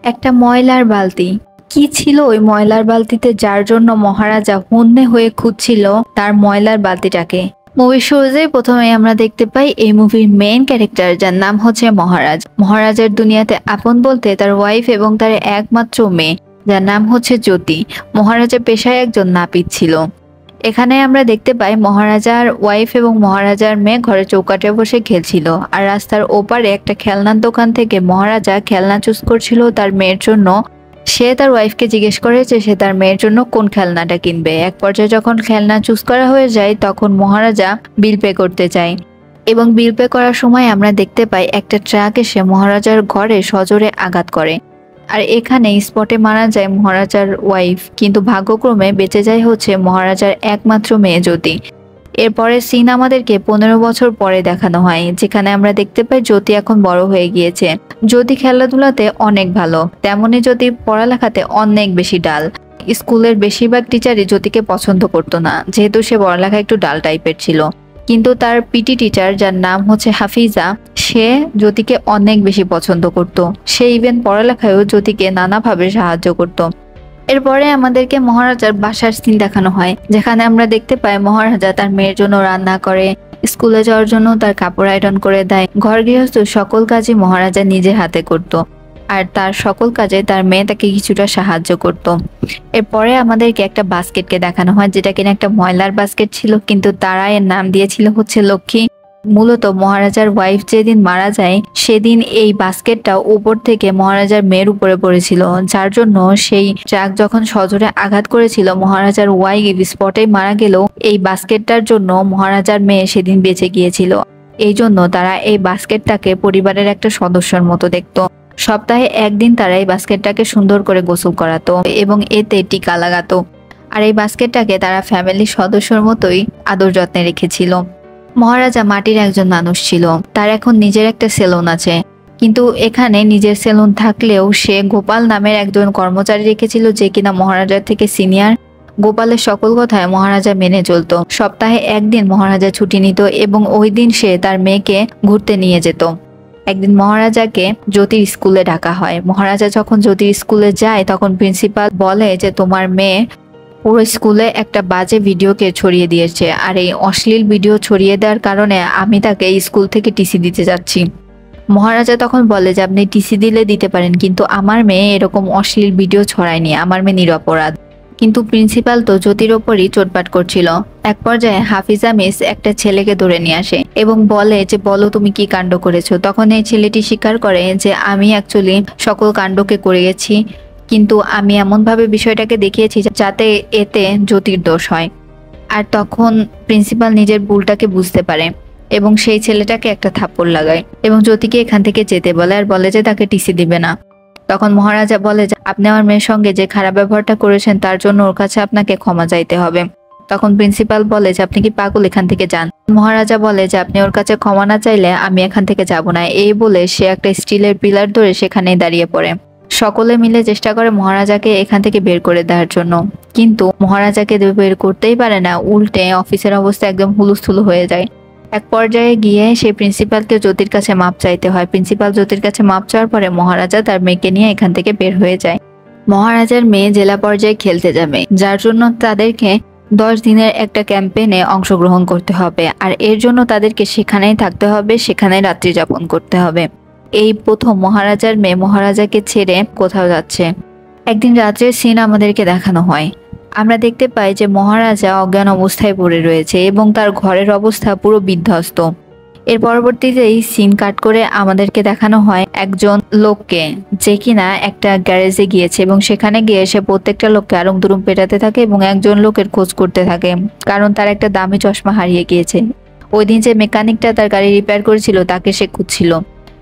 একটা ময়লার বালতি। কি ছিল ওই ময়লার বালতিতে যার জন্য মহারাজা হন্যে হয়ে খুঁজছিল তার ময়লার বালতিটাকে? মুভির শুরুতেই প্রথমে আমরা দেখতে পাই এই মুভির মেইন ক্যারেক্টার, যার নাম হচ্ছে মহারাজ। মহারাজের দুনিয়াতে আপন বলতে তার ওয়াইফ এবং তার একমাত্র মেয়ে, যার নাম হচ্ছে জ্যোতি। মহারাজা পেশায় একজন নাপিত ছিল। এখানে আমরা দেখতে পাই মহারাজার ওয়াইফ এবং মহারাজার মেয়ে ঘরে চৌকাঠে বসে খেলছিল, আর রাস্তার ওপারে একটা খেলনার দোকান থেকে মহারাজা খেলনা চুজ করছিল তার মেয়ের জন্য। সে তার ওয়াইফকে জিজ্ঞেস করে যে সে তার মেয়ের জন্য কোন খেলনাটা কিনবে। এক পর্যায়ে যখন খেলনা চুজ করা হয়ে যায় তখন মহারাজা বিল পে করতে চায়, এবং বিল পে করার সময় আমরা দেখতে পাই একটা ট্রাক এসে মহারাজার ঘরে সজোরে আঘাত করে, আর এখানে স্পটে মারা যায় মহারাজার ওয়াইফ। কিন্তু ভাগ্যক্রমে বেঁচে যায় হচ্ছে মহারাজার একমাত্র মেয়ে জ্যোতি। এরপরে সিন আমাদেরকে 15 বছর পরে দেখানো হয়, যেখানে আমরা দেখতে পাই জ্যোতি এখন বড় হয়ে গিয়েছে। জ্যোতি খেলাধুলাতে অনেক ভালো, তেমনি জ্যোতি পড়ালেখাতে অনেক বেশি ডাল। স্কুলের বেশিরভাগ টিচারই জ্যোতিকে পছন্দ করতো না, যেহেতু সে পড়ালেখা একটু ডাল টাইপের ছিল। কিন্তু তার পিটি টিচার, যার নাম হচ্ছে হাফিজা, সে জ্যোতিকে অনেক বেশি পছন্দ করত। সে ইভেন পড়ালেখায়ও জ্যোতিকে নানাভাবে সাহায্য করত। এরপরে আমাদেরকে মহারাজার বাসার সিন দেখানো হয়, যেখানে আমরা দেখতে পাই মহারাজা তার মেয়ের জন্য রান্না করে, স্কুলে যাওয়ার জন্য তার কাপড় আয়রন করে দেয়। ঘর গৃহস্থ সকল কাজই মহারাজা নিজে হাতে করত, আর তার সকল কাজে তার মেয়ে তাকে কিছুটা সাহায্য করত। এরপরে আমাদেরকে একটা বাস্কেটকে দেখানো হয়, যেটা কিনা একটা ময়লার বাস্কেট ছিল, কিন্তু তারা এর নাম দিয়েছিল হচ্ছে লক্ষ্মী। মূলত মহারাজার ওয়াইফ যেদিন মারা যায় সেদিন এই বাস্কেটটা উপর থেকে মহারাজার মেয়ের উপরে পড়েছিল, যার জন্য সেই ট্রাক যখন সজোরে আঘাত করেছিল মহারাজার ওয়াইফ স্পটেই মারা গেলেও এই বাস্কেটটার জন্য মহারাজার মেয়ে সেদিন বেঁচে গিয়েছিল। এই জন্য তারা এই বাস্কেটটাকে পরিবারের একটা সদস্যের মতো দেখতো। সপ্তাহে একদিন তারা এই বাস্কেটটাকে সুন্দর করে গোসল করাতো এবং এতে টিকা লাগাতো, আর এই বাস্কেটটাকে তারা ফ্যামিলির সদস্যর মতোই আদর যত্নে রেখেছিল। মহারাজা মাটির একজন মানুষ ছিল, তার এখন নিজের একটা সেলুন আছে, কিন্তু এখানে নিজের সেলুন থাকলেও সে গোপাল নামের একজন কর্মচারী রেখেছিল, যে কিনা মহারাজার থেকে সিনিয়র। গোপালের সকল কথায় মহারাজা মেনে চলতো। সপ্তাহে একদিন মহারাজা ছুটি নিত এবং ওই দিন সে তার মেয়েকে ঘুরতে নিয়ে যেত। একদিন মহারাজাকে জ্যোতির স্কুলে ডাকা হয়। মহারাজা যখন জ্যোতির স্কুলে যায় তখন প্রিন্সিপাল বলে যে তোমার মেয়ে পুরো স্কুলে একটা বাজে ভিডিওকে ছড়িয়ে দিয়েছে, আর এই অশ্লীল ভিডিও ছড়িয়ে দেওয়ার কারণে আমি তাকে স্কুল থেকে টিসি দিতে যাচ্ছি। মহারাজা তখন বলে যে আপনি টিসি দিলে দিতে পারেন, কিন্তু আমার মেয়ে এরকম অশ্লীল ভিডিও ছড়ায়নি, আমার মেয়ে নিরপরাধ। কিন্তু প্রিন্সিপাল তো জ্যোতির ওপরই চোটপাট করছিল। এক পর্যায়ে হাফিজা মিস একটা ছেলেকে ধরে নিয়ে আসে এবং বলে যে বলো তুমি কি কাণ্ড করেছো। তখন এই ছেলেটি স্বীকার করে যে আমি অ্যাকচুয়ালি সকল কাণ্ডকে করে গেছি, কিন্তু আমি এমনভাবে বিষয়টাকে দেখিয়েছি যাতে এতে জ্যোতির দোষ হয়। আর তখন প্রিন্সিপাল নিজের ভুলটাকে বুঝতে পারে এবং সেই ছেলেটাকে একটা থাপ্পড় লাগায় এবং জ্যোতিকে এখান থেকে যেতে বলে, আর বলে যে তাকে টিসি দিবে না। তখন মহারাজা বলে যে আপনি আমার মেয়ের সঙ্গে যে খারাপ ব্যবহারটা করেছেন তার জন্য ওর কাছে আপনাকে ক্ষমা চাইতে হবে। তখন প্রিন্সিপাল বলে যে আপনি কি পাগল, এখান থেকে যান। মহারাজা বলে যে আপনি ওর কাছে ক্ষমা না চাইলে আমি এখান থেকে যাব না। এই বলে সে একটা স্টিলের পিলার ধরে সেখানেই দাঁড়িয়ে পড়ে। সকলে মিলে চেষ্টা করে মহারাজাকে এখান থেকে বের করে দেওয়ার জন্য, কিন্তু মহারাজাকে বের করতেই পারে না। উল্টে অফিসের অবস্থা একদম হুলুস্থুলু হয়ে যায়। এক পর্যায়ে গিয়ে সেই প্রিন্সিপালকে জ্যোতির কাছে মাপ চাইতে হয়। প্রিন্সিপাল জ্যোতির কাছে মাপ চাওয়ার পরে মহারাজা তার মেয়েকে নিয়ে এখান থেকে বের হয়ে যায়। মহারাজার মেয়ে জেলা পর্যায়ে খেলতে যাবে, যার জন্য তাদেরকে 10 দিনের একটা ক্যাম্পেইনে অংশগ্রহণ করতে হবে, আর এর জন্য তাদেরকে সেখানেই থাকতে হবে, সেখানেই রাত্রি যাপন করতে হবে। এই প্রথম মহারাজার মেয়ে মহারাজাকে ছেড়ে কোথাও যাচ্ছে। একদিন রাত্রের সিন আমাদেরকে দেখানো হয়। আমরা দেখতে পাই যে মহারাজা অজ্ঞান অবস্থায় পড়ে রয়েছে এবং তার ঘরের অবস্থা পুরো বিধ্বস্ত। এর পরবর্তীতে এই সিন কাট করে আমাদেরকে দেখানো হয় একজন লোককে, যে কিনা একটা গ্যারেজে গিয়েছে এবং সেখানে গিয়ে সে প্রত্যেকটা লোককে আরং দুরুম পেটাতে থাকে এবং একজন লোকের খোঁজ করতে থাকে, কারণ তার একটা দামি চশমা হারিয়ে গিয়েছে। ওই দিন যে মেকানিকটা তার গাড়ি রিপেয়ার করেছিল তাকে সে খুঁজছিল।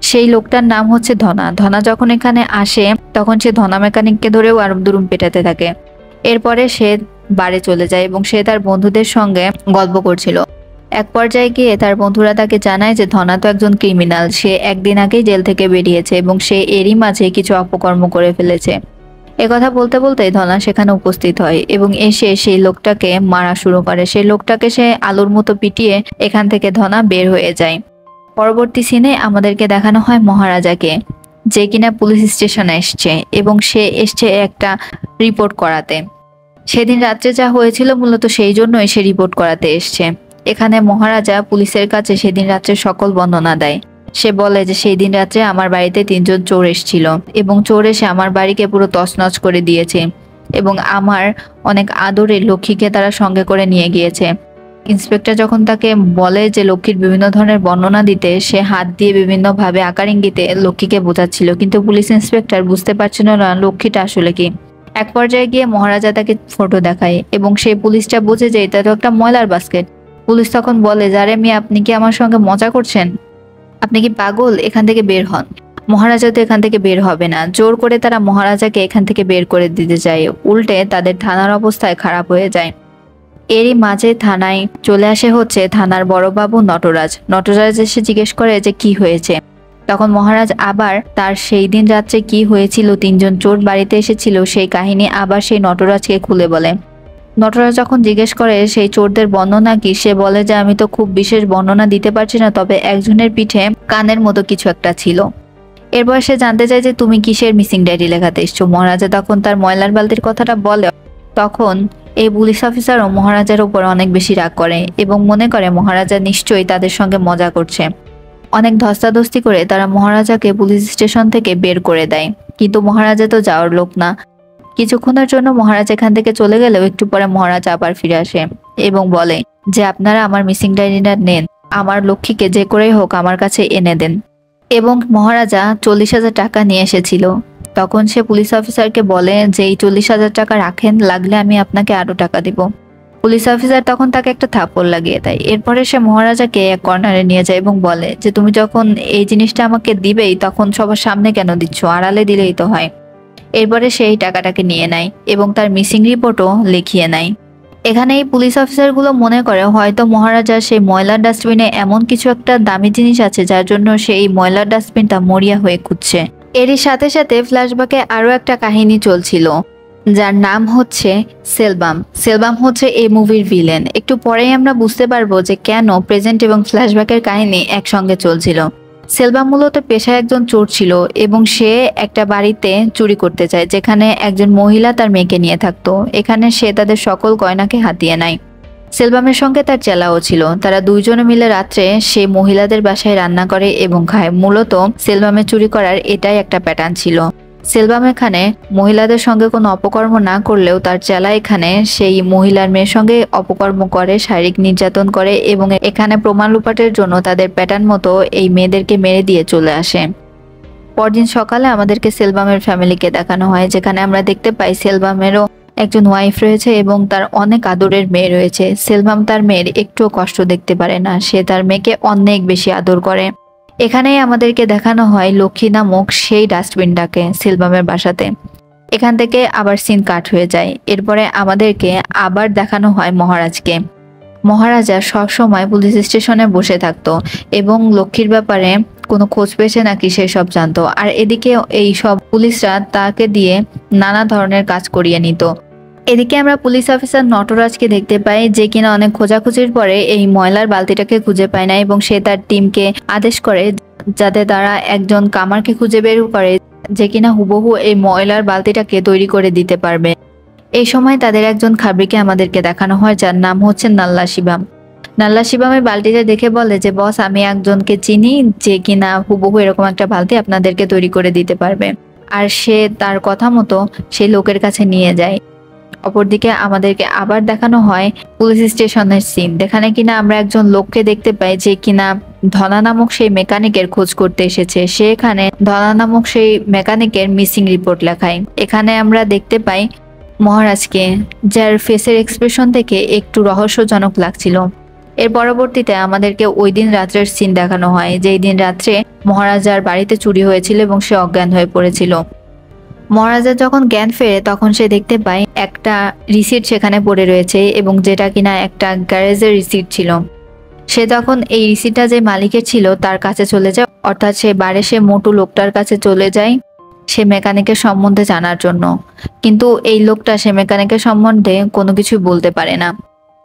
সেই লোকটার নাম হচ্ছে ধনা। ধনা যখন এখানে আসে তখন সে ধনা মেকানিককে ধরেও আরং দুরুম পেটাতে থাকে। এরপরে সে বাড়ি চলে যায় এবং সে তার বন্ধুদের সঙ্গে গল্প করছিল। এক পর্যায়ে গিয়ে তার বন্ধুরা তাকে জানায় যে ধনা তো একজন ক্রিমিনাল, সে একদিন আগেই জেল থেকে বেরিয়েছে এবং সে এরই মাঝে কিছু অপকর্ম করে ফেলেছে। একথা বলতে বলতেই ধনা সেখানে উপস্থিত হয় এবং এসে সেই লোকটাকে মারা শুরু করে। সেই লোকটাকে সে আলুর মতো পিটিয়ে এখান থেকে ধনা বের হয়ে যায়। পরবর্তী সিনে আমাদেরকে দেখানো হয় মহারাজাকে। যে কিনা পুলিশ স্টেশনে এসছে এবং সে এসছে একটা রিপোর্ট করাতে। সেদিন রাত্রে যা হয়েছিল মূলত সেই জন্যই সে রিপোর্ট করাতে এসছে। এখানে মহারাজা পুলিশের কাছে সেদিন রাত্রে সকল বর্ণনা দেয়। সে বলে যে সেই দিন রাত্রে আমার বাড়িতে 3জন চোর এসেছিল এবং চোর এসে আমার বাড়িকে পুরো তছনছ করে দিয়েছে এবং আমার অনেক আদরে লক্ষ্মীকে তারা সঙ্গে করে নিয়ে গিয়েছে। ইন্সপেক্টর যখন তাকে বলে যে লক্ষ্মীর বিভিন্ন ধরনের বর্ণনা দিতে, সে হাত দিয়ে বিভিন্নভাবে আকার ইঙ্গিতে লক্ষ্মীকে বোঝাচ্ছিল, কিন্তু পুলিশ ইন্সপেক্টর বুঝতে পারছিল না লক্ষ্মীটা আসলে কি। এক পর্যায়ে গিয়ে মহারাজা তাকে ফটো দেখায় এবং সেই পুলিশটা বোঝে যে এটা তো একটা ময়লার বাস্কেট। পুলিশ তখন বলে, যারে মিয়া, আপনি কি আমার সঙ্গে মজা করছেন? আপনি কি পাগল? এখান থেকে বের হন। মহারাজা তো এখান থেকে বের হবে না। জোর করে তারা মহারাজাকে এখান থেকে বের করে দিতে চায়। উল্টে তাদের থানার অবস্থায় খারাপ হয়ে যায়। এরই মাঝে থানায় চলে আসে হচ্ছে থানার বড়বাবু নটরাজ। নটরাজ এসে জিজ্ঞেস করে যে কি হয়েছে। তখন মহারাজ আবার তার সেই দিন রাত্রে কি হয়েছিল, 3জন চোর বাড়িতে এসেছিল, সেই কাহিনী আবার সেই নটরাজকে খুলে বলে। নটরাজ যখন জিজ্ঞেস করে সেই চোরদের বর্ণনা কি, সে বলে যে আমি তো খুব বিশেষ বর্ণনা দিতে পারছি না, তবে একজনের পিঠে কানের মতো কিছু একটা ছিল। এরপর সে জানতে চায় যে তুমি কিসের মিসিং ডায়েরি লেখাতে এসছো। মহারাজা তখন তার ময়লার বালতির কথাটা বলে। তখন এই পুলিশ অফিসারও মহারাজার উপর অনেক বেশি রাগ করে এবং মনে করে মহারাজা নিশ্চয়ই তাদের সঙ্গে মজা করছে। অনেক ধস্তাধস্তি করে তারা মহারাজাকে পুলিশ স্টেশন থেকে বের করে দেয়, কিন্তু মহারাজা তো যাওয়ার লোক না। কিছুক্ষণের জন্য মহারাজ এখান থেকে চলে গেলেও একটু পরে মহারাজ আবার ফিরে আসে এবং বলে যে আপনারা আমার মিসিং ডায়েরিটা নেন, আমার লক্ষ্মীকে যে করেই হোক আমার কাছে এনে দেন। এবং মহারাজা 40,000 টাকা নিয়ে এসেছিল। তখন সে পুলিশ অফিসারকে বলে যে এই 40,000 টাকা রাখেন, লাগলে আমি আপনাকে আরো টাকা দিব। পুলিশ অফিসার তখন তাকে একটা থাপ্পড় লাগিয়ে দেয়। এরপরে সে মহারাজাকে এক কর্নারে নিয়ে যায় এবং বলে যে তুমি যখন এই জিনিসটা আমাকে দিবেই তখন সবার সামনে কেন দিচ্ছ, আড়ালে দিলেই তো হয়। এরপরে সেই টাকাটাকে নিয়ে নেয় এবং তার মিসিং রিপোর্টও লিখিয়ে নেয়। এখানে এই পুলিশ অফিসারগুলো মনে করে হয়তো মহারাজা সেই ময়লার ডাস্টবিনে এমন কিছু একটা দামি জিনিস আছে যার জন্য সেই ময়লার ডাস্টবিনটা মরিয়া হয়ে খুঁজছে। এরই সাথে সাথে ফ্ল্যাশব্যাকে আরো একটা কাহিনী চলছিল যার নাম হচ্ছে সেলবাম। সেলবাম হচ্ছে এই মুভির ভিলেন। একটু পরেই আমরা বুঝতে পারবো যে কেন প্রেজেন্ট এবং ফ্ল্যাশব্যাকের কাহিনী একসঙ্গে চলছিল। সেলবাম মূলত পেশায় একজন চোর ছিল এবং সে একটা বাড়িতে চুরি করতে চায় যেখানে একজন মহিলা তার মেয়েকে নিয়ে থাকতো। এখানে সে তাদের সকল গয়নাকে হাতিয়ে নেয়। সেলবামের সঙ্গে তার চেলাও ছিল। তারা দুইজনে মিলে রাত্রে সেই মহিলাদের বাসায় রান্না করে এবং খায়। মূলত সেলবামের চুরি করার এটাই একটা প্যাটার্ন ছিল। সেলবাম এখানে মহিলাদের সঙ্গে কোনো অপকর্ম না করলেও তার চেলা এখানে সেই মহিলার মেয়ের সঙ্গে অপকর্ম করে, শারীরিক নির্যাতন করে এবং এখানে প্রমাণ লুপাটের জন্য তাদের প্যাটার্ন মতো এই মেয়েদেরকে মেরে দিয়ে চলে আসে। পরদিন সকালে আমাদেরকে সেলবামের ফ্যামিলিকে দেখানো হয়, যেখানে আমরা দেখতে পাই সেলবামেরও একজন ওয়াইফ রয়েছে এবং তার অনেক আদরের মেয়ে রয়েছে। সেলবাম তার মেয়ের একটুও কষ্ট দেখতে পারে না, সে তার মেয়েকে অনেক বেশি আদর করে। এখানেই আমাদেরকে দেখানো হয় লক্ষ্মী নামক সেই ডাস্টবিনটাকে সেলবামের বাসাতে। এখান থেকে আবার সিন কাট হয়ে যায়। এরপরে আমাদেরকে আবার দেখানো হয় মহারাজকে। মহারাজা সবসময় পুলিশ স্টেশনে বসে থাকতো এবং লক্ষ্মীর ব্যাপারে কোনো খোঁজ পেয়েছে নাকি সেসব জানতো। আর এদিকে এই সব পুলিশরা তাকে দিয়ে নানা ধরনের কাজ করিয়ে নিত। এদিকে আমরা পুলিশ অফিসার নটরাজকে দেখতে পাই, যে কিনা অনেক খোঁজাখুঁজির পরে এই ময়লার বালতিটাকে খুঁজে পায় না এবং সে তার টিমকে আদেশ করে যাতে তারা একজন কামারকে খুঁজে বের করে যে কিনা হুবহু এই ময়লার বালতিটাকে তৈরি করে দিতে পারবে। এই সময় তাদের একজন খাবরিকে আমাদেরকে দেখানো হয় যার নাম হচ্ছে নাল্লা শিবাম। নাল্লা শিবামের বালতিটা দেখে বলে যে বস, আমি একজনকে চিনি যে কিনা হুবহু এরকম একটা বালতি আপনাদেরকে তৈরি করে দিতে পারবে। আর সে তার কথা মতো সেই লোকের কাছে নিয়ে যায়। অপরদিকে আমাদেরকে আবার দেখানো হয় পুলিশ স্টেশনের সিন, যেখানে কিনা আমরা একজন লোককে দেখতে পাই যে কিনা ধনা নামক সেই মেকানিকের খোঁজ করতে এসেছে। সে এখানে ধনা নামক সেই মেকানিকের মিসিং রিপোর্ট লেখায়। এখানে আমরা দেখতে পাই মহারাজকে, যার ফেসের এক্সপ্রেশন থেকে একটু রহস্যজনক লাগছিল। এর পরবর্তীতে আমাদেরকে ওই দিন রাত্রের সিন দেখানো হয়, যেই দিন রাত্রে মহারাজার বাড়িতে চুরি হয়েছিল এবং সে অজ্ঞান হয়ে পড়েছিল। মহারাজা যখন জ্ঞান ফেরে তখন সে দেখতে পায় একটা রিসিট সেখানে পড়ে রয়েছে এবং যেটা কিনা একটা গ্যারেজের রিসিট ছিল। সে তখন এই রিসিটটা যে মালিকের ছিল তার কাছে চলে যায়, অর্থাৎ সে বারে সে মোটু লোকটার কাছে চলে যায় সে মেকানিকের সম্বন্ধে জানার জন্য। কিন্তু এই লোকটা সে মেকানিকের সম্বন্ধে কোনো কিছু বলতে পারে না।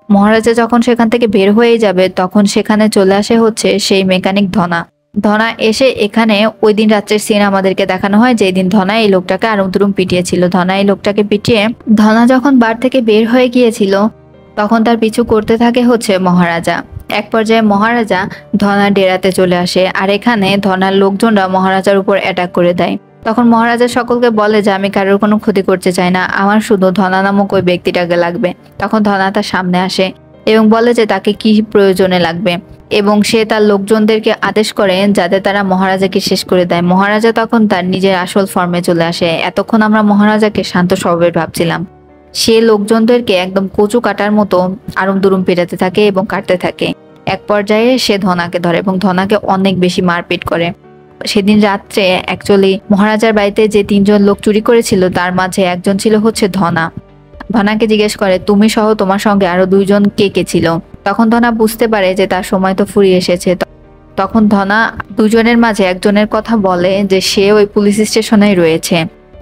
মহারাজা যখন সেখান থেকে বের হয়ে যাবে তখন সেখানে চলে আসে হচ্ছে সেই মেকানিক ধনা। ধনা এসে এখানে ওই দিন রাত্রের সিন আমাদেরকে দেখানো হয়, যেই দিন ধনা এই লোকটাকে আরুম পিটিয়েছিল। ধনা এই লোকটাকে পিটিয়ে ধনা যখন বার থেকে বের হয়ে গিয়েছিল তখন তার পিছু করতে থাকে হচ্ছে মহারাজা। এক পর্যায়ে মহারাজা ধনার ডেরাতে চলে আসে, আর এখানে ধনার লোকজনরা মহারাজার উপর অ্যাটাক করে দেয়। তখন মহারাজা সকলকে বলে যে আমি কারোর কোনো ক্ষতি করতে চাই না, আমার শুধু ধনা নামক ওই ব্যক্তিটাকে লাগবে। তখন ধনা তার সামনে আসে এবং বলে যে তাকে কি প্রয়োজনে লাগবে, এবং সে তার লোকজনদেরকে আদেশ করে যাতে তারা মহারাজাকে শেষ করে দেয়। মহারাজা তখন তার নিজের আসল ফর্মে চলে আসে। এতক্ষণ আমরা মহারাজাকে শান্ত স্বভাবের ভাবছিলাম, সে লোকজনদেরকে একদম কচু কাটার মতো আরুম দুরুম পেটাতে থাকে এবং কাটতে থাকে। এক পর্যায়ে সে ধনাকে ধরে এবং ধনাকে অনেক বেশি মারপিট করে। সেদিন রাত্রে অ্যাকচুয়ালি মহারাজার বাড়িতে যে 3জন লোক চুরি করেছিল তার মাঝে একজন ছিল হচ্ছে ধনা। ধনাকে জিজ্ঞেস করে তুমি সহ তোমার সঙ্গে আরো 2জন কে কে ছিল। তখন ধনা বুঝতে পারে যে তার সময় তো ফুরিয়ে এসেছে। তখন ধনা 2জনের মাঝে একজনের কথা বলে যে সে ওই পুলিশ স্টেশনেই রয়েছে,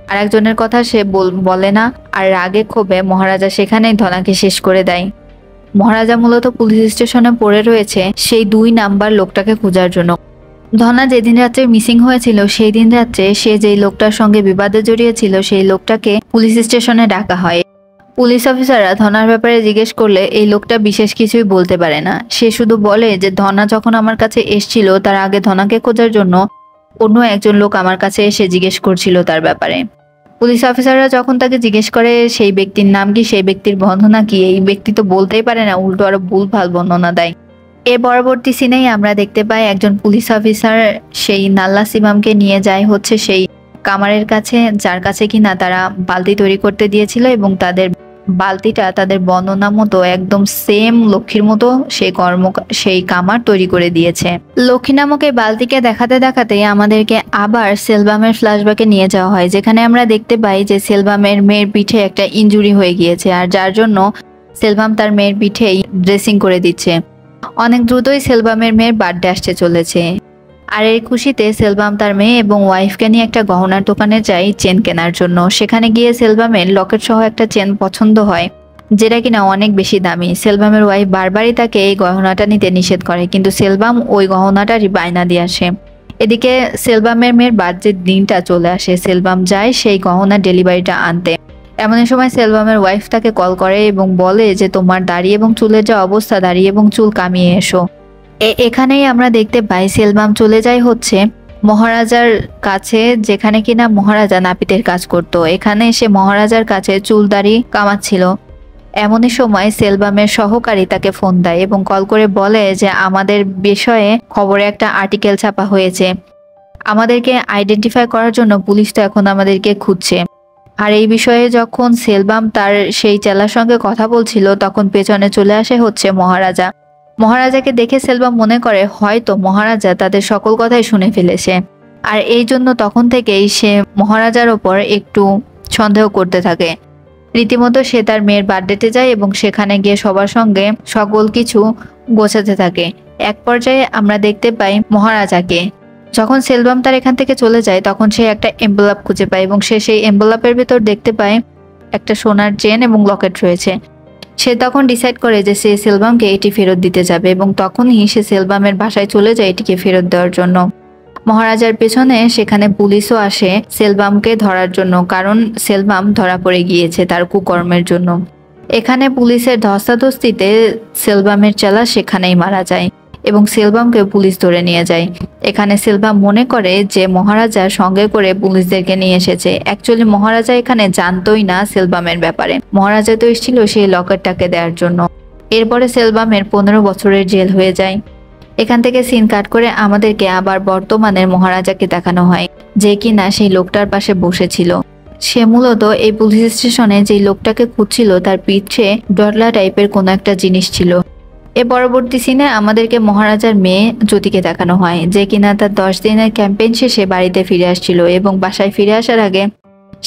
আর একজনের কথা সে বলে না। আর রাগে ক্ষোভে মহারাজা সেখানেই ধনাকে শেষ করে দেয়। মহারাজা মূলত পুলিশ স্টেশনে পড়ে রয়েছে সেই 2 নাম্বার লোকটাকে খোঁজার জন্য। ধনা যেদিন রাত্রে মিসিং হয়েছিল সেই দিন রাত্রে সে যেই লোকটার সঙ্গে বিবাদে জড়িয়েছিল সেই লোকটাকে পুলিশ স্টেশনে ডাকা হয়। পুলিশ অফিসাররা ধনার ব্যাপারে জিজ্ঞেস করলে এই লোকটা বিশেষ কিছুই বলতে পারে না। সে শুধু বলে যে ধনা যখন আমার কাছে এসেছিল তার আগে ধনাকে খোঁজার জন্য অন্য একজন লোক আমার কাছে এসে জিজ্ঞেস করছিল তার ব্যাপারে। পুলিশ অফিসাররা যখন তাকে জিজ্ঞেস করে সেই ব্যক্তির নাম কি, সেই ব্যক্তির বর্ণনা কি, এই ব্যক্তি তো বলতেই পারে না, উল্টো আরো ভুলভাল বর্ণনা দেয়। এর পরবর্তী সিনেই আমরা দেখতে পাই একজন পুলিশ অফিসার সেই নাল্লা সিমামকে নিয়ে যায় হচ্ছে সেই কামারের কাছে, যার কাছে কিনা তারা বালতি তৈরি করতে দিয়েছিল, এবং তাদের বালতিটা তাদের বর্ণনা মতো একদম সেম লক্ষ্মীর মতো সেই কামার তৈরি করে দিয়েছে। লক্ষ্মী নামক এই বালতিকে দেখাতে দেখাতে আমাদেরকে আবার সেলবামের ফ্ল্যাশব্যাকে নিয়ে যাওয়া হয়, যেখানে আমরা দেখতে পাই যে সেলবামের মেয়ের পিঠে একটা ইনজুরি হয়ে গিয়েছে, আর যার জন্য সেলবাম তার মেয়ের পিঠেই ড্রেসিং করে দিচ্ছে। অনেক দ্রুতই সেলবামের মেয়ের বার্থডে আসতে চলেছে, আর এই খুশিতে সেলবাম তার মেয়ে এবং ওয়াইফকে নিয়ে একটা গহনার দোকানে যায় চেন কেনার জন্য। সেখানে গিয়ে সেলবামের লকেট সহ একটা চেন পছন্দ হয়, যেটা কিনা অনেক বেশি দামি। সেলবামের ওয়াইফ বারবারই তাকে এই গহনাটা নিতে নিষেধ করে, কিন্তু সেলবাম ওই গহনাটারই বায়না দিয়ে আসে। এদিকে সেলবামের মেয়ের বার্থডের দিনটা চলে আসে, সেলবাম যায় সেই গহনার ডেলিভারিটা আনতে। এমন সময় সেলবামের ওয়াইফ তাকে কল করে এবং বলে যে তোমার দাড়ি এবং চুলের যা অবস্থা, দাড়ি এবং চুল কামিয়ে এসো। এখানেই আমরা দেখতে পাই সেলবাম চলে যায় হচ্ছে মহারাজার কাছে, যেখানে কিনা মহারাজা নাপিতের কাজ করত। এখানে সে মহারাজার কাছে চুল দাড়ি কামাচ্ছিল। এমনই সময় সেলবামের সহকারী তাকে ফোন দেয় এবং কল করে বলে যে আমাদের বিষয়ে খবরে একটা আর্টিকেল ছাপা হয়েছে, আমাদেরকে আইডেন্টিফাই করার জন্য পুলিশ তো এখন আমাদেরকে খুঁজছে। আর এই বিষয়ে যখন সেলবাম তার সেই চেলার সঙ্গে কথা বলছিল তখন পেছনে চলে আসে হচ্ছে মহারাজা। মহারাজাকে দেখে সেলবাম মনে করে হয়তো মহারাজা তাদের সকল কথাই শুনে ফেলেছে, আর এই জন্য তখন থেকেই সে মহারাজার ওপর একটু সন্দেহ করতে থাকে। রীতিমতো সে তার মেয়ের বার্থডেতে যায় এবং সেখানে গিয়ে সবার সঙ্গে সকল কিছু গোছাতে থাকে। এক পর্যায়ে আমরা দেখতে পাই মহারাজাকে, যখন সেলবাম তার এখান থেকে চলে যায় তখন সে একটা এনভেলপ খুঁজে পায় এবং সে সেই এনভেলপের ভিতর দেখতে পায় একটা সোনার চেন এবং লকেট রয়েছে। সে তখন ডিসাইড করে যে সে সেলবামকে এটি ফেরত দিতে যাবে এবং তখনই সে সেলবামের বাসায় চলে যায় এটিকে ফেরত দেওয়ার জন্য। মহারাজার পেছনে সেখানে পুলিশও আসে সেলবামকে ধরার জন্য, কারণ সেলবাম ধরা পড়ে গিয়েছে তার কুকর্মের জন্য। এখানে পুলিশের ধস্তাধস্তিতে সেলবামের চেলা সেখানেই মারা যায় এবং সেলবামকে পুলিশ ধরে নিয়ে যায়। এখানে সেলবাম মনে করে যে মহারাজা সঙ্গে করে পুলিশদেরকে নিয়ে এসেছে। অ্যাকচুয়ালি মহারাজা এখানে জানতোই না সেলবামের ব্যাপারে, মহারাজা তো এসেছিল সেই লকেটটাকে দেওয়ার জন্য। এরপরে সেলবামের 15 বছরের জেল হয়ে যায়। এখান থেকে সিন কাট করে আমাদেরকে আবার বর্তমানের মহারাজাকে দেখানো হয়, যে কিনা সেই লোকটার পাশে বসেছিল। সে মূলত এই পুলিশ স্টেশনে যে লোকটাকে খুঁজছিল তার পিঠে ডটলা টাইপের কোনো একটা জিনিস ছিল। এর পরবর্তী সিনে আমাদেরকে মহারাজার মেয়ে জ্যোতিকে দেখানো হয়, যে কিনা তার 10 দিনের ক্যাম্পেইন শেষে বাড়িতে ফিরে আসছিল এবং বাসায় ফিরে আসার আগে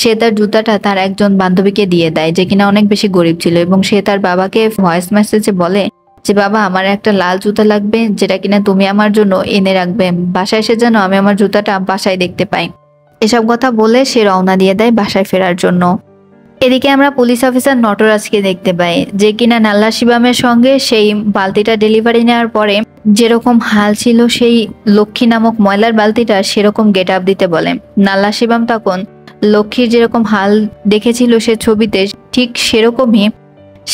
সে তার জুতাটা তার একজন বান্ধবীকে দিয়ে দেয়, যে কিনা অনেক বেশি গরিব ছিল, এবং সে তার বাবাকে ভয়েস মেসেজে বলে যে বাবা আমার একটা লাল জুতা লাগবে, যেটা কিনা তুমি আমার জন্য এনে রাখবে, বাসায় এসে যেন আমি আমার জুতাটা বাসায় দেখতে পাই। এসব কথা বলে সে রওনা দিয়ে দেয় বাসায় ফেরার জন্য। এদিকে আমরা পুলিশ অফিসার নটরাজকে দেখতে পাই, যে কিনা নাল্লা শিবামের সঙ্গে সেই বালতিটা ডেলিভারি নেওয়ার পরে যেরকম হাল ছিল সেই লক্ষ্মী নামক ময়লার বালতিটা সেরকম গেট আপ দিতে বলে। নাল্লা শিবাম তখন লক্ষ্মীর যেরকম হাল দেখেছিল সে ছবিতে, ঠিক সেরকমই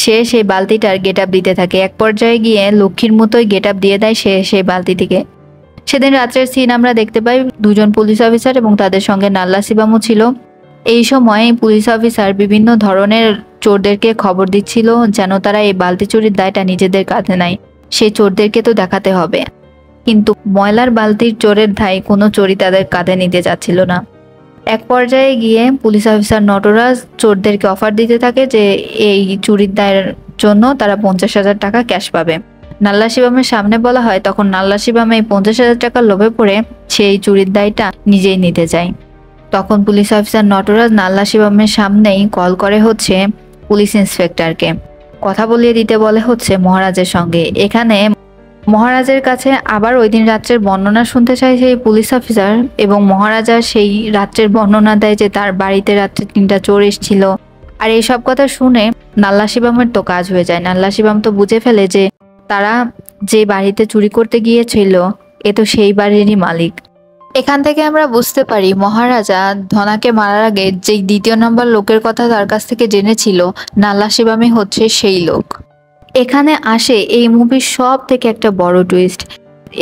সে সেই বালতিটার গেট আপ দিতে থাকে। এক পর্যায়ে গিয়ে লক্ষ্মীর মতোই গেট আপ দিয়ে দেয় সে সেই বালতিটিকে। সেদিন রাত্রের সিন আমরা দেখতে পাই, দুজন পুলিশ অফিসার এবং তাদের সঙ্গে নাল্লা শিবামও ছিল। এই সময় পুলিশ অফিসার বিভিন্ন ধরনের চোরদেরকে খবর দিচ্ছিল যেন তারা এই বালতি চুরির দায়টা নিজেদের কাঁধে নেয়। সেই চোরদেরকে তো দেখাতে হবে, কিন্তু ময়লার বালতির চোরের দায় কোনো চোরই তাদের কাঁধে নিতে চাচ্ছিল না। এক পর্যায়ে গিয়ে পুলিশ অফিসার নটরাজ চোরদেরকে অফার দিতে থাকে যে এই চুরির দায়ের জন্য তারা 50,000 টাকা ক্যাশ পাবে। নাল্লা শিবামের সামনে বলা হয়, তখন নাল্লা শিবাম এই 50,000 টাকার লোভে পড়ে সেই চুরির দায়টা নিজেই নিতে চায়। তখন পুলিশ অফিসার নটরাজ নাল্লা শিবামের সামনেই কল করে হচ্ছে পুলিশ ইন্সপেক্টরকে, কথা বলিয়ে দিতে বলে হচ্ছে মহারাজের সঙ্গে। এখানে মহারাজের কাছে আবার ওই দিন রাত্রের বর্ণনা শুনতে চায় সেই পুলিশ অফিসার, এবং মহারাজা সেই রাত্রের বর্ণনা দেয় যে তার বাড়িতে রাত্রে 3টা চোর এসেছিল। আর এইসব কথা শুনে নাল্লা শিবামের তো কাজ হয়ে যায়। নাল্লা শিবাম তো বুঝে ফেলে যে তারা যে বাড়িতে চুরি করতে গিয়েছিল এ তো সেই বাড়িরই মালিক। এখান থেকে আমরা বুঝতে পারি মহারাজা ধনাকে মারার আগে যে 2য় নম্বর লোকের কথা তার কাছ থেকে জেনেছিল, নাল্লা শিবামই হচ্ছে সেই লোক। এখানে আসে এই মুভির সব থেকে একটা বড় টুইস্ট।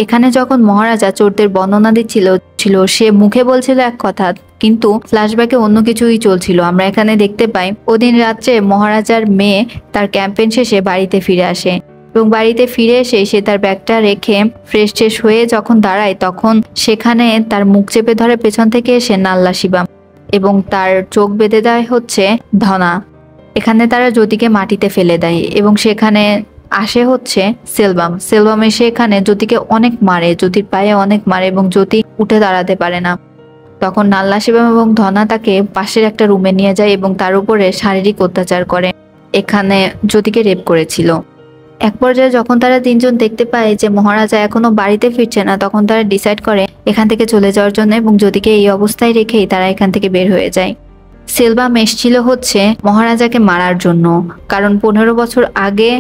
এখানে যখন মহারাজা চোরদের বর্ণনা দিচ্ছিল সে মুখে বলছিল এক কথা, কিন্তু ফ্ল্যাশব্যাকে অন্য কিছুই চলছিল। আমরা এখানে দেখতে পাই ওদিন রাত্রে মহারাজার মেয়ে তার ক্যাম্পেইন শেষে বাড়িতে ফিরে আসে, এবং বাড়িতে ফিরে এসে সে তার ব্যাগটা রেখে ফ্রেশ ট্রেশ হয়ে যখন দাঁড়ায়, তখন সেখানে তার মুখ চেপে ধরে পেছন থেকে এসে নাল্লা শিবাম, এবং তার চোখ বেঁধে দেয় হচ্ছে ধনা। এখানে তারা জ্যোতিকে মাটিতে ফেলে দেয়, এবং সেখানে আসে হচ্ছে সেলভাম এসে এখানে জ্যোতিকে অনেক মারে, জ্যোতির পায়ে অনেক মারে, এবং জ্যোতি উঠে দাঁড়াতে পারে না। তখন নাল্লা শিবাম এবং ধনা তাকে পাশের একটা রুমে নিয়ে যায় এবং তার উপরে শারীরিক অত্যাচার করে। এখানে জ্যোতিকে রেপ করেছিল। এক পর্যায়ে যখন তারা 3জন দেখতে পায় যে মহারাজা এখনো বাড়িতে ফিরছে না, তখন তারা ডিসাইড করে এখান থেকে চলে যাওয়ার জন্য, এবং জ্যোতিকে এই অবস্থায় রেখেই তারা এখান থেকে বের হয়ে যায়। সেলভাম এসেছিল হচ্ছে মহারাজাকে মারার জন্য, কারণ 15 বছর আগে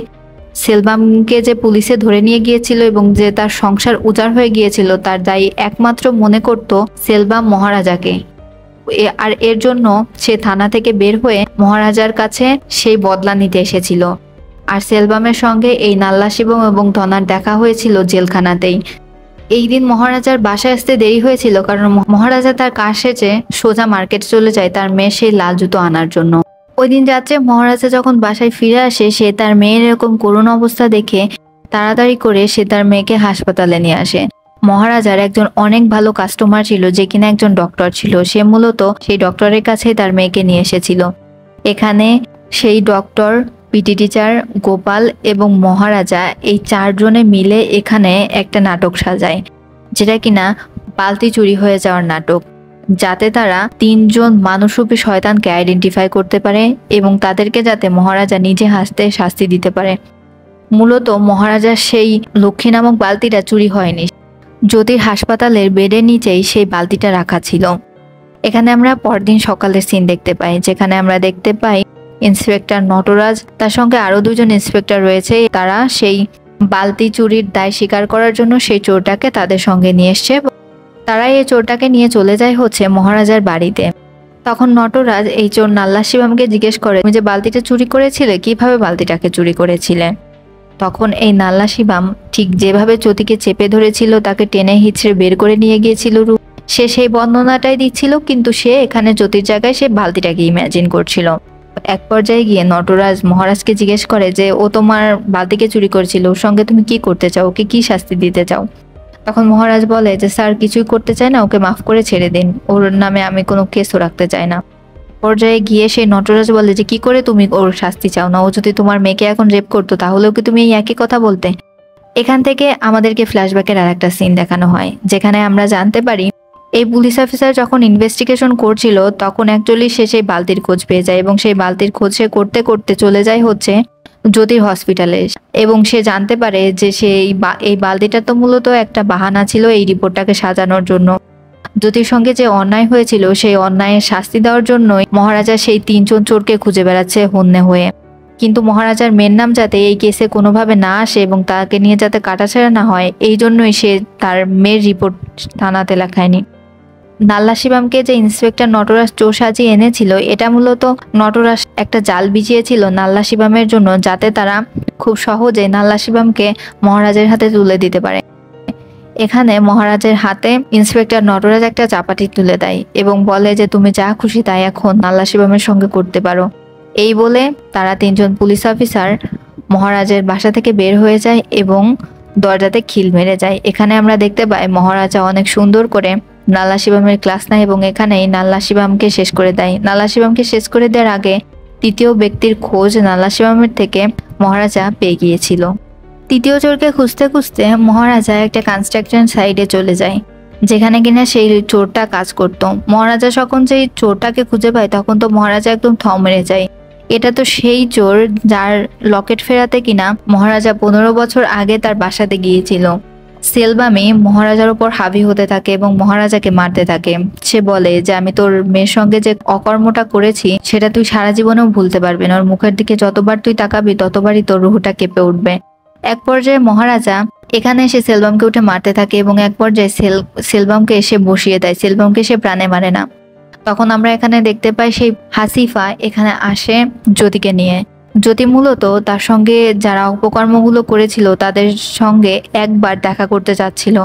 সেলভামকে যে পুলিশে ধরে নিয়ে গিয়েছিল এবং যে তার সংসার উজাড় হয়ে গিয়েছিল তার দায়ী একমাত্র মনে করত সেলভাম মহারাজাকে। আর এর জন্য সে থানা থেকে বের হয়ে মহারাজার কাছে সেই বদলা নিতে এসেছিল। আর সেলভামের সঙ্গে এই নাল্লা শিবম এবং ধনার দেখা হয়েছিল জেলখানাতেই। এই দিন মহারাজার বাসায় আসতে দেরি হয়েছিল, কারণ মহারাজা তার কাজ সেজে সোজা মার্কেট চলে যায় তার মেয়ের সেই লাল জুতো আনার জন্য। ওই দিন রাত্রে মহারাজা যখন বাসায় ফিরে আসে, সে তার মেয়ের এরকম করুণ অবস্থা দেখে তাড়াতাড়ি করে সে তার মেয়েকে হাসপাতালে নিয়ে আসে। মহারাজার একজন অনেক ভালো কাস্টমার ছিল যে কিনা একজন ডক্টর ছিল। সে মূলত সেই ডক্টরের কাছেই তার মেয়েকে নিয়ে এসেছিল। এখানে সেই ডক্টর, পিটি টিচার, গোপাল এবং মহারাজা এই 4 জনে মিলে এখানে একটা নাটক সাজায়, যেটা কিনা বালতি চুরি হয়ে যাওয়ার নাটক, যাতে তারা 3 জন মানুষরূপী শয়তানকে আইডেন্টিফাই করতে পারে এবং তাদেরকে যাতে মহারাজা নিজে হাসতে শাস্তি দিতে পারে। মূলত মহারাজার সেই লক্ষ্মী নামক বালতিটা চুরি হয়নি, জ্যোতির হাসপাতালের বেডের নিচেই সেই বালতিটা রাখা ছিল। এখানে আমরা পরদিন সকালের সিন দেখতে পাই, যেখানে আমরা দেখতে পাই ইন্সপেক্টর নটরাজ, তার সঙ্গে আরো 2 জন ইন্সপেক্টর রয়েছে। তারা সেই বালতি চুরির দায় স্বীকার করার জন্য সেই চোরটাকে তাদের সঙ্গে নিয়ে এসছে। তারা এই চোরটাকে নিয়ে চলে যায় হচ্ছে মহারাজার বাড়িতে। তখন নটরাজ এই চোর নাল্লা শিবামকে জিজ্ঞেস করে, তুমি যে বালতিটা চুরি করেছিলে, কিভাবে বালতিটাকে চুরি করেছিলে? তখন এই নাল্লা শিবাম ঠিক যেভাবে জ্যোতিকে চেপে ধরেছিল, তাকে টেনে হিচড়ে বের করে নিয়ে গিয়েছিল সে সেই বর্ণনাটাই দিচ্ছিল, কিন্তু সে এখানে জ্যোতির জায়গায় সে বালতিটাকে ইমাজিন করছিল। এক পর্যায়ে গিয়ে নটরাজ মহারাজকে জিজ্ঞেস করে যে ও তোমার বালতিকে চুরি করেছিল, ওর সঙ্গে তুমি কি করতে চাও, ওকে কি শাস্তি দিতে চাও? তখন মহারাজ বলে যে স্যার কিছুই করতে চাই না, ওকে মাফ করে ছেড়ে দিন, ওর নামে আমি কোনো কেসও রাখতে চাই না। পর্যায়ে গিয়ে সেই নটরাজ বলে যে কি করে তুমি ওর শাস্তি চাও না, ও যদি তোমার মেয়েকে এখন রেপ করতো তাহলেও কি তুমি এই একই কথা বলতে? এখান থেকে আমাদেরকে ফ্ল্যাশব্যাকের আর একটা সিন দেখানো হয়, যেখানে আমরা জানতে পারি এই পুলিশ অফিসার যখন ইনভেস্টিগেশন করছিল তখন অ্যাকচুয়ালি সে সেই বালতির খোঁজ পেয়ে যায়, এবং সেই বালতির খোঁজ সে করতে করতে চলে যায় হচ্ছে জ্যোতির হসপিটালে, এবং সে জানতে পারে যে এই বালতিটা তো মূলত একটা বাহানা ছিল এই রিপোর্টটাকে সাজানোর জন্য। জ্যোতির সঙ্গে যে অন্যায় হয়েছিল সেই অন্যায়ের শাস্তি দেওয়ার জন্যই মহারাজা সেই 3জন চোরকে খুঁজে বেড়াচ্ছে হন্যে হয়ে। কিন্তু মহারাজার মেয়ের নাম যাতে এই কেসে কোনোভাবে না আসে এবং তাকে নিয়ে যাতে কাটাছেঁড়া না হয়, এই জন্যই সে তার মেয়ের রিপোর্ট থানাতে লেখায়নি। নাল্লা শিবামকে যে ইন্সপেক্টর নটরাজ চোর সাজিয়ে এনেছিল, এটা মূলত নটরাজ একটা জাল বিছিয়েছিল নাল্লা শিবামের জন্য, যাতে তারা খুব সহজে নাল্লা শিবামকে মহারাজের হাতে তুলে দিতে পারে। এখানে মহারাজের হাতে ইন্সপেক্টর নটরাজ একটা চাপাটি তুলে দেয় এবং বলে যে তুমি যা খুশি তাই এখন নাল্লা শিবামের সঙ্গে করতে পারো। এই বলে তারা 3জন পুলিশ অফিসার মহারাজের বাসা থেকে বের হয়ে যায় এবং দরজাতে খিল মেরে যায়। এখানে আমরা দেখতে পাই মহারাজা অনেক সুন্দর করে নাল্লা শিবামের ক্লাস নেয় এবং এখানেই নাল্লা শিবামকে শেষ করে দেয়। নাল্লা শিবামকে শেষ করে দেওয়ার আগে তৃতীয় ব্যক্তির খোঁজ নাল্লা শিবামের থেকে মহারাজা পেয়ে গিয়েছিল। তৃতীয় চোরকে খুঁজতে খুঁজতে মহারাজা একটা কনস্ট্রাকশন সাইডে চলে যায়, যেখানে কিনা সেই চোরটা কাজ করত। মহারাজা যখন সেই চোরটাকে খুঁজে পায় তখন তো মহারাজা একদম থ মেরে যায়। এটা তো সেই চোর যার লকেট ফেরাতে কিনা মহারাজা 15 বছর আগে তার বাসাতে গিয়েছিল। সেলবামি মহারাজার উপর হাবি হতে থাকে এবং মহারাজাকে মারতে থাকে। সে বলে যে আমি তোর মেয়ের সঙ্গে যে অকর্মটা করেছি সেটা তুই সারা জীবনেও ভুলতে পারবি না। ওর মুখের দিকে যতবার তুই তাকাবি ততবারই তোর রুহটা কেঁপে উঠবে। এক পর্যায়ে মহারাজা এখানে এসে সেলবামকে উঠে মারতে থাকে এবং এক পর্যায়ে সেলবামকে এসে বসিয়ে দেয়। সেলবামকে সে প্রাণে মারে না। তখন আমরা এখানে দেখতে পাই সেই হাসিফা এখানে আসে জ্যোতিকে নিয়ে। জ্যোতি মূলত তার সঙ্গে যারা অপকর্মগুলো করেছিল তাদের সঙ্গে একবার দেখা করতে চাচ্ছিল,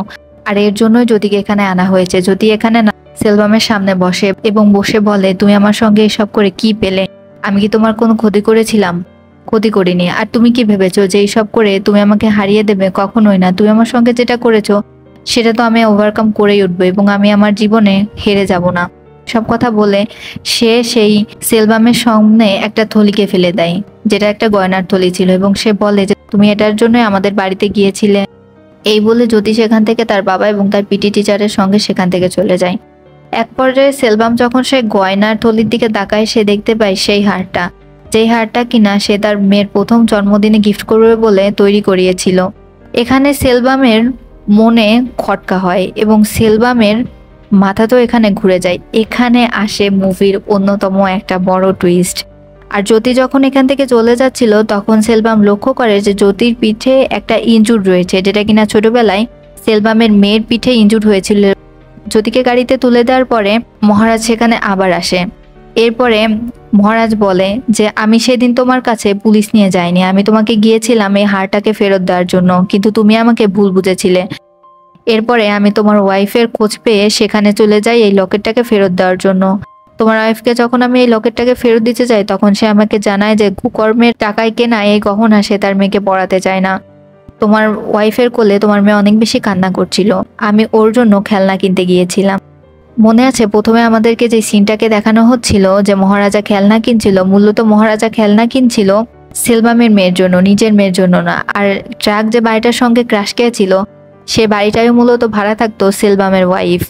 আর এর জন্যই জ্যোতিকে এখানে আনা হয়েছে। জ্যোতি এখানে সেলবামের সামনে বসে এবং বসে বলে তুমি আমার সঙ্গে এসব করে কি পেলে? আমি কি তোমার কোনো ক্ষতি করেছিলাম? ক্ষতি করিনি। আর তুমি কি ভেবেছো যে এইসব করে তুমি আমাকে হারিয়ে দেবে? কখনোই না। তুমি আমার সঙ্গে যেটা করেছো সেটা তো আমি ওভারকাম করেই উঠবো এবং আমি আমার জীবনে হেরে যাব না। সব কথা বলে সে সেই সেলবামের সামনে একটা থলিকে ফেলে দেয়, যেটা একটা গয়নার থলি ছিল, এবং সে বলে যে তুমি এটার জন্য আমাদের বাড়িতে গিয়েছিলে। এই বলে জ্যোতি সেখান থেকে তার বাবা এবং তার পিটি টিচারের সঙ্গে সেখান থেকে চলে যায়। এক পর্যায়ে সেলবাম যখন সে গয়নার থলির দিকে তাকায় সে দেখতে পায় সেই হারটা, যেই হারটা কিনা সে তার মেয়ের প্রথম জন্মদিনে গিফট করবে বলে তৈরি করিয়েছিল। এখানে সেলবামের মনে খটকা হয় এবং সেলবামের মাথা তো এখানে ঘুরে যায়। এখানে আসে মুভির অন্যতম একটা বড় টুইস্ট। আর জ্যোতি যখন এখান থেকে চলে যাচ্ছিল তখন সেলবাম লক্ষ্য করে যে জ্যোতির পিঠে একটা ইনজুর রয়েছে, যেটা কিনা ছোটবেলায় সেলবামের মেয়ের পিঠে ইনজুর হয়েছিল। জ্যোতিকে গাড়িতে তুলে দেওয়ার পরে মহারাজ সেখানে আবার আসে। এরপরে মহারাজ বলে যে আমি সেদিন তোমার কাছে পুলিশ নিয়ে যাইনি, আমি তোমাকে গিয়েছিলাম এই হারটাকে ফেরত দেওয়ার জন্য, কিন্তু তুমি আমাকে ভুল বুঝেছিলে। এরপরে আমি তোমার ওয়াইফের খোঁজ পেয়ে সেখানে চলে যাই এই লকেটটাকে ফেরত দেওয়ার জন্য। তোমার ওয়াইফকে যখন আমি এই লকেটটাকে ফেরত দিতে যাই তখন সে আমাকে জানায় যে কুকর্মের টাকায় কেনা এই গহনা সে তার মেয়েকে পড়াতে চায় না। তোমার ওয়াইফের কোলে তোমার মেয়ে অনেক বেশি কান্না করছিল, আমি ওর জন্য খেলনা কিনতে গিয়েছিলাম। মনে আছে প্রথমে আমাদেরকে যে সিনটাকে দেখানো হচ্ছিল যে মহারাজা খেলনা কিনছিল, মূলত মহারাজা খেলনা কিনছিল সেলবামের মেয়ের জন্য, নিজের মেয়ের জন্য না। আর ট্রাক যে বাড়িটার সঙ্গে ক্রাশ খেয়েছিল সে বাড়িটাই মূলত ভাড়া থাকতো সেলবামের ওয়াইফ।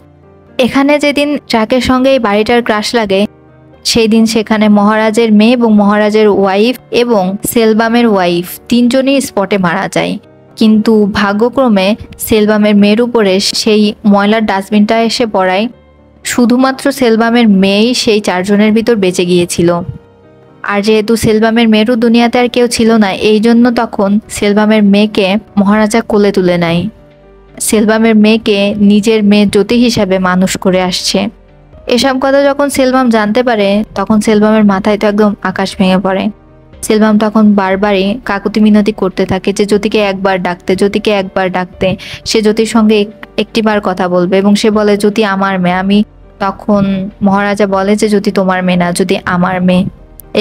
এখানে যেদিন ট্রাকের সঙ্গে এই বাড়িটার ক্রাশ লাগে সেই দিন সেখানে মহারাজের মেয়ে এবং মহারাজের ওয়াইফ এবং সেলবামের ওয়াইফ 3জনই স্পটে মারা যায়। কিন্তু ভাগ্যক্রমে সেলবামের মেয়ের উপরে সেই ময়লার ডাস্টবিনটা এসে পড়ায় শুধুমাত্র সেলবামের মেয়েই সেই 4জনের ভিতর বেঁচে গিয়েছিল। আর যেহেতু সেলবামের মেয়েরও দুনিয়াতে আর কেউ ছিল না, এই জন্য তখন সেলবামের মেয়েকে মহারাজা কোলে তুলে নেয়। সেলবামের মেয়েকে নিজের মেয়ে জ্যোতি হিসাবে মানুষ করে আসছে। এসব কথা যখন সেলবাম জানতে পারে তখন সেলবামের মাথায় তো একদম আকাশ ভেঙে পড়ে। সেলবাম তখন বারবারই কাকুতি মিনতি করতে থাকে যে জ্যোতিকে একবার ডাকতে, জ্যোতিকে একবার ডাকতে। সে জ্যোতির সঙ্গে একটিবার কথা বলবে এবং সে বলে জ্যোতি আমার মেয়ে। আমি তখন মহারাজা বলে যে জ্যোতি তোমার মেয়ে না, জ্যোতি আমার মেয়ে।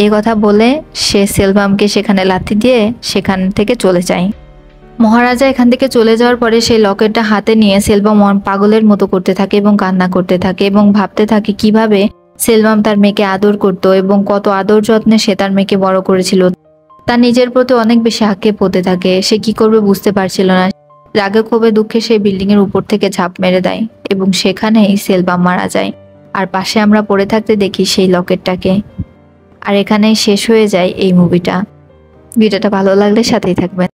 এই কথা বলে সে সেলবামকে সেখানে লাথি দিয়ে সেখান থেকে চলে যায়। মহারাজা এখান থেকে চলে যাওয়ার পরে সেই লকেটটা হাতে নিয়ে সেলবাম পাগলের মতো করতে থাকে এবং কান্না করতে থাকে এবং ভাবতে থাকে কিভাবে সেলবাম তার মেয়েকে আদর করত এবং কত আদর যত্নে সে তার মেয়েকে বড় করেছিল। তার নিজের প্রতি অনেক বেশি আক্ষেপ হতে থাকে। সে কি করবে বুঝতে পারছিল না। রাগে ক্ষোভে দুঃখে সেই বিল্ডিং এর উপর থেকে ঝাঁপ মেরে দেয় এবং সেখানেই সেলবাম মারা যায়। আর পাশে আমরা পড়ে থাকতে দেখি সেই লকেটটাকে। আর এখানেই শেষ হয়ে যায় এই মুভিটা। ভিডিওটা ভালো লাগলে সাথেই থাকবেন।